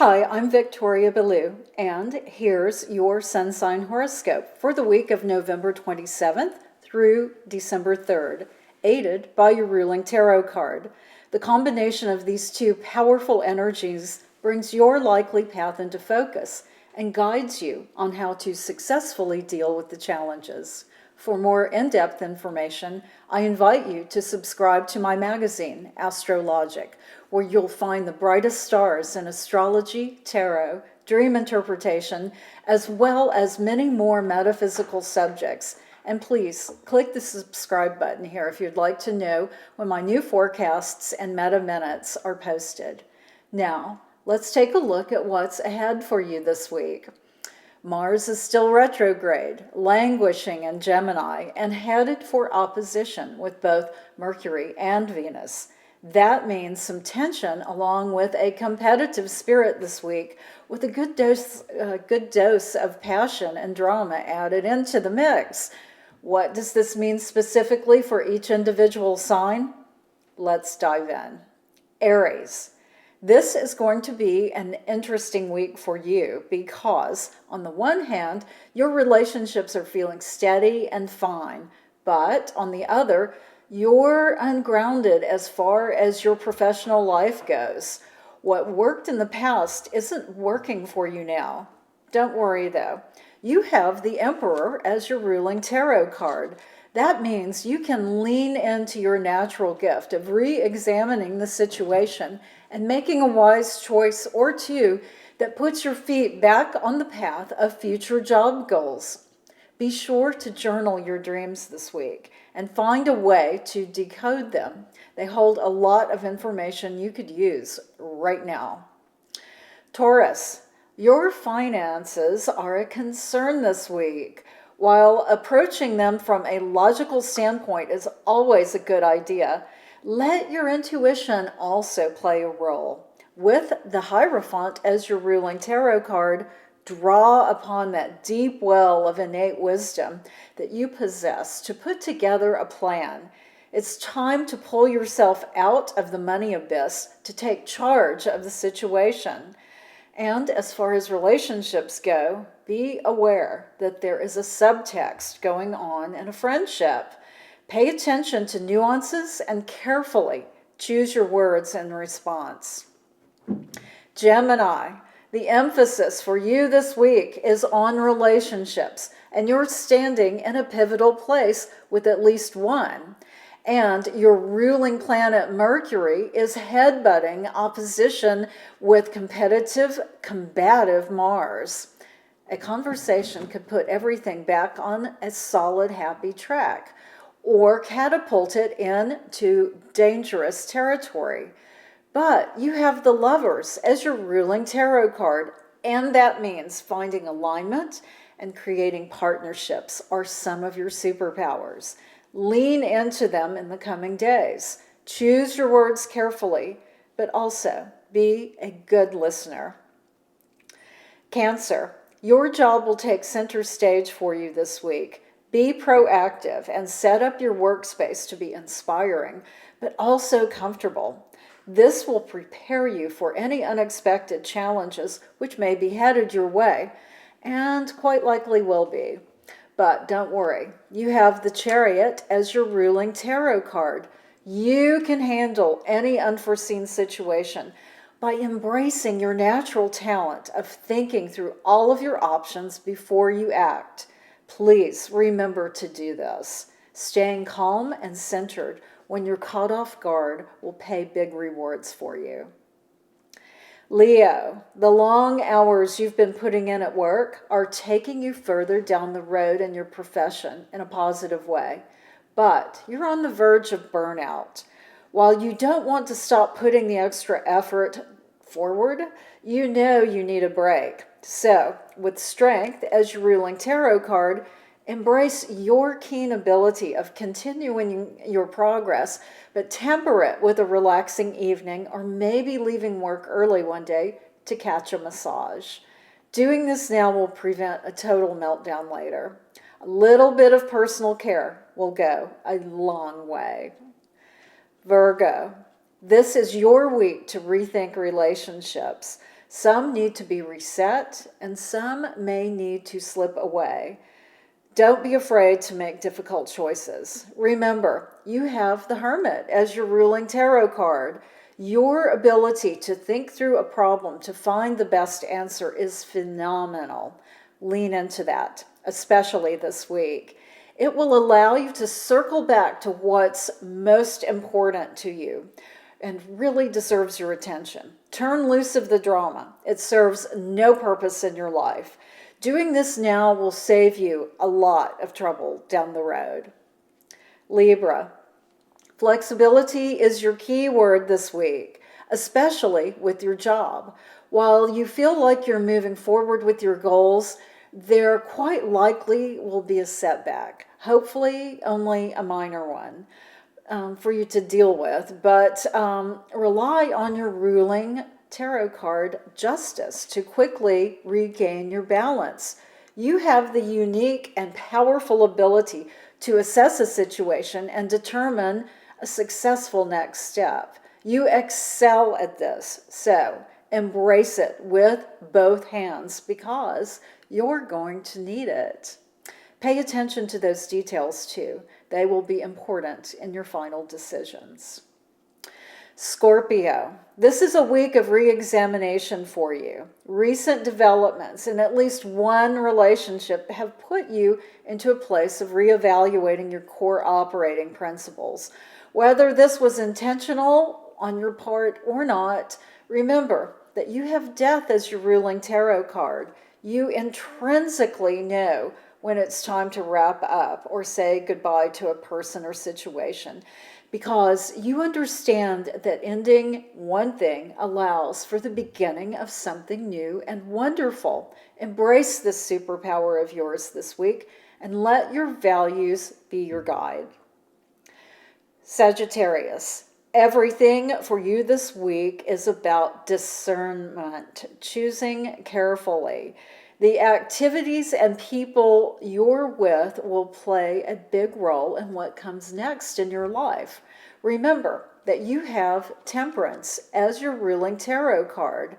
Hi, I'm Victoria Ballou, and here's your sun sign horoscope for the week of November 27th through December 3rd, aided by your ruling tarot card. The combination of these two powerful energies brings your likely path into focus and guides you on how to successfully deal with the challenges. For more in-depth information, I invite you to subscribe to my magazine, Astrologic, where you'll find the brightest stars in astrology, tarot, dream interpretation, as well as many more metaphysical subjects. And please click the subscribe button here if you'd like to know when my new forecasts and meta minutes are posted. Now, let's take a look at what's ahead for you this week. Mars is still retrograde, languishing in Gemini, and headed for opposition with both Mercury and Venus. That means some tension along with a competitive spirit this week, with a good dose of passion and drama added into the mix. What does this mean specifically for each individual sign? Let's dive in. Aries. This is going to be an interesting week for you because, on the one hand, your relationships are feeling steady and fine, but on the other, you're ungrounded as far as your professional life goes. What worked in the past isn't working for you now. Don't worry though. You have the Emperor as your ruling tarot card. That means you can lean into your natural gift of re-examining the situation and making a wise choice or two that puts your feet back on the path of future job goals. Be sure to journal your dreams this week and find a way to decode them. They hold a lot of information you could use right now. Taurus, your finances are a concern this week. While approaching them from a logical standpoint is always a good idea, let your intuition also play a role. With the Hierophant as your ruling tarot card, draw upon that deep well of innate wisdom that you possess to put together a plan. It's time to pull yourself out of the money abyss to take charge of the situation. And as far as relationships go, be aware that there is a subtext going on in a friendship. Pay attention to nuances and carefully choose your words in response. Gemini, the emphasis for you this week is on relationships, and you're standing in a pivotal place with at least one. And your ruling planet Mercury is headbutting opposition with competitive, combative Mars. A conversation could put everything back on a solid, happy track, or catapult it into dangerous territory. But you have the Lovers as your ruling tarot card, and that means finding alignment and creating partnerships are some of your superpowers. Lean into them in the coming days. Choose your words carefully, but also be a good listener. Cancer, your job will take center stage for you this week. Be proactive and set up your workspace to be inspiring, but also comfortable. This will prepare you for any unexpected challenges which may be headed your way, and quite likely will be. But don't worry, you have the Chariot as your ruling tarot card. You can handle any unforeseen situation by embracing your natural talent of thinking through all of your options before you act. Please remember to do this. Staying calm and centered when you're caught off guard will pay big rewards for you. Leo, the long hours you've been putting in at work are taking you further down the road in your profession in a positive way, but you're on the verge of burnout. While you don't want to stop putting the extra effort forward, you know you need a break. So, with Strength as your ruling tarot card, embrace your keen ability of continuing your progress, but temper it with a relaxing evening or maybe leaving work early one day to catch a massage. Doing this now will prevent a total meltdown later. A little bit of personal care will go a long way. Virgo, this is your week to rethink relationships. Some need to be reset, and some may need to slip away. Don't be afraid to make difficult choices. Remember, you have the Hermit as your ruling tarot card. Your ability to think through a problem to find the best answer is phenomenal. Lean into that, especially this week. It will allow you to circle back to what's most important to you and really deserves your attention. Turn loose of the drama. It serves no purpose in your life. Doing this now will save you a lot of trouble down the road. Libra. Flexibility is your key word this week, especially with your job. While you feel like you're moving forward with your goals, there quite likely will be a setback. Hopefully only a minor one for you to deal with, but rely on your ruling tarot card, Justice, to quickly regain your balance. You have the unique and powerful ability to assess a situation and determine a successful next step. You excel at this, so embrace it with both hands because you're going to need it. Pay attention to those details too. They will be important in your final decisions. Scorpio, this is a week of re-examination for you. Recent developments in at least one relationship have put you into a place of reevaluating your core operating principles. Whether this was intentional on your part or not, remember that you have Death as your ruling tarot card. You intrinsically know when it's time to wrap up or say goodbye to a person or situation, because you understand that ending one thing allows for the beginning of something new and wonderful. Embrace this superpower of yours this week and let your values be your guide. Sagittarius, everything for you this week is about discernment, choosing carefully. The activities and people you're with will play a big role in what comes next in your life. Remember that you have Temperance as your ruling tarot card.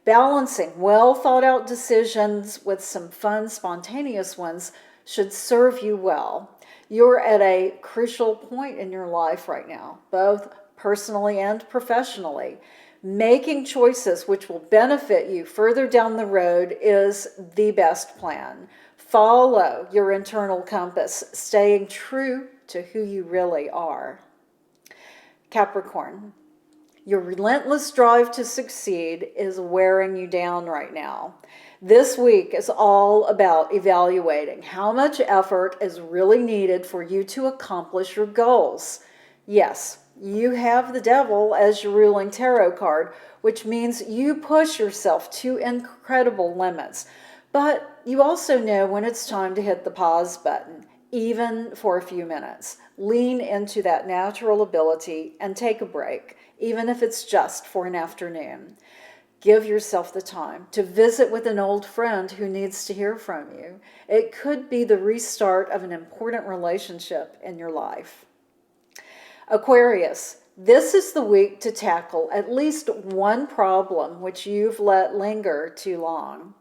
Balancing well thought out decisions with some fun, spontaneous ones should serve you well. You're at a crucial point in your life right now, both personally and professionally. Making choices which will benefit you further down the road is the best plan. Follow your internal compass, staying true to who you really are. Capricorn, your relentless drive to succeed is wearing you down right now. This week is all about evaluating how much effort is really needed for you to accomplish your goals. Yes, you have the Devil as your ruling tarot card, which means you push yourself to incredible limits. But you also know when it's time to hit the pause button, even for a few minutes. Lean into that natural ability and take a break, even if it's just for an afternoon. Give yourself the time to visit with an old friend who needs to hear from you. It could be the restart of an important relationship in your life. Aquarius, this is the week to tackle at least one problem which you've let linger too long.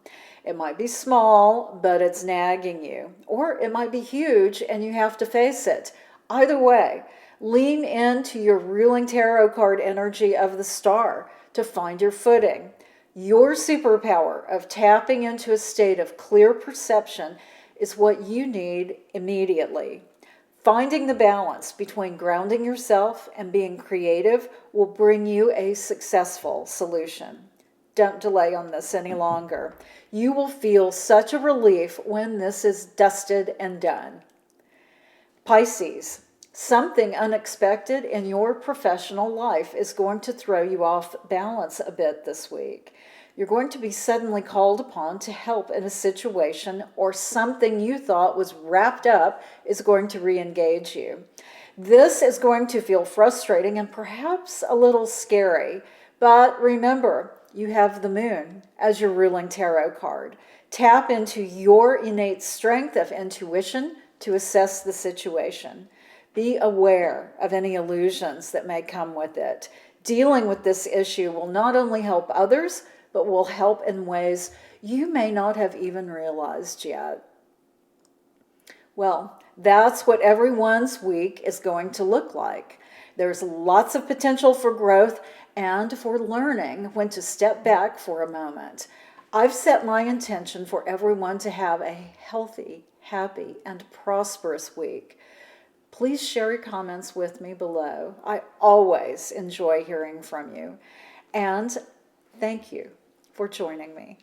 It might be small, but it's nagging you. Or it might be huge and you have to face it. Either way, lean into your ruling tarot card energy of the Star to find your footing. Your superpower of tapping into a state of clear perception is what you need immediately. Finding the balance between grounding yourself and being creative will bring you a successful solution. Don't delay on this any longer. You will feel such a relief when this is dusted and done. Pisces, something unexpected in your professional life is going to throw you off balance a bit this week. You're going to be suddenly called upon to help in a situation, or something you thought was wrapped up is going to re-engage you. This is going to feel frustrating and perhaps a little scary, but remember, you have the Moon as your ruling tarot card. Tap into your innate strength of intuition to assess the situation. Be aware of any illusions that may come with it. Dealing with this issue will not only help others, but will help in ways you may not have even realized yet. Well, that's what everyone's week is going to look like. There's lots of potential for growth and for learning when to step back for a moment. I've set my intention for everyone to have a healthy, happy, and prosperous week. Please share your comments with me below. I always enjoy hearing from you. And thank you for joining me.